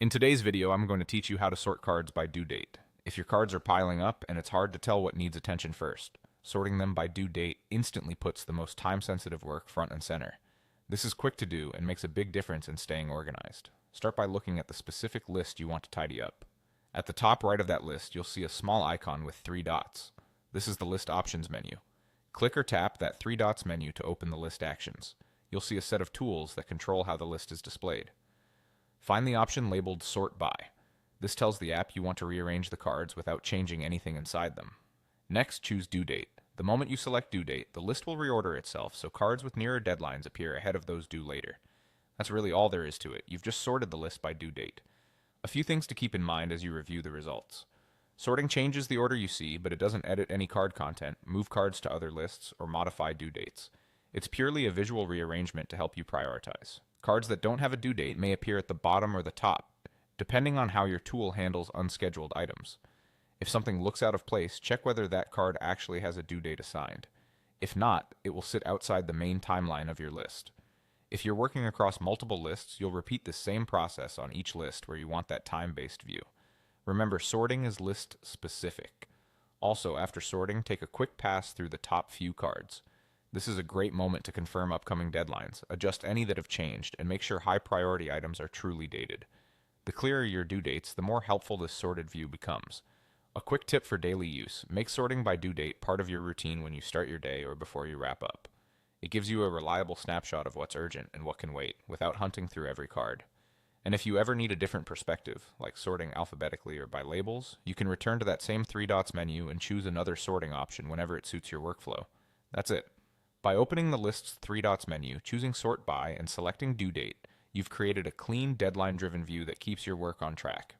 In today's video, I'm going to teach you how to sort cards by due date. If your cards are piling up and it's hard to tell what needs attention first, sorting them by due date instantly puts the most time-sensitive work front and center. This is quick to do and makes a big difference in staying organized. Start by looking at the specific list you want to tidy up. At the top right of that list, you'll see a small icon with 3 dots. This is the List Options menu. Click or tap that 3 dots menu to open the list actions. You'll see a set of tools that control how the list is displayed. Find the option labeled Sort By. This tells the app you want to rearrange the cards without changing anything inside them. Next, choose Due Date. The moment you select Due Date, the list will reorder itself so cards with nearer deadlines appear ahead of those due later. That's really all there is to it. You've just sorted the list by due date. A few things to keep in mind as you review the results. Sorting changes the order you see, but it doesn't edit any card content, move cards to other lists, or modify due dates. It's purely a visual rearrangement to help you prioritize. Cards that don't have a due date may appear at the bottom or the top, depending on how your tool handles unscheduled items. If something looks out of place, check whether that card actually has a due date assigned. If not, it will sit outside the main timeline of your list. If you're working across multiple lists, you'll repeat the same process on each list where you want that time-based view. Remember, sorting is list specific. Also, after sorting, take a quick pass through the top few cards. This is a great moment to confirm upcoming deadlines, adjust any that have changed, and make sure high priority items are truly dated. The clearer your due dates, the more helpful this sorted view becomes. A quick tip for daily use: make sorting by due date part of your routine when you start your day or before you wrap up. It gives you a reliable snapshot of what's urgent and what can wait, without hunting through every card. And if you ever need a different perspective, like sorting alphabetically or by labels, you can return to that same 3 dots menu and choose another sorting option whenever it suits your workflow. That's it. By opening the list's 3 dots menu, choosing Sort By, and selecting Due Date, you've created a clean, deadline-driven view that keeps your work on track.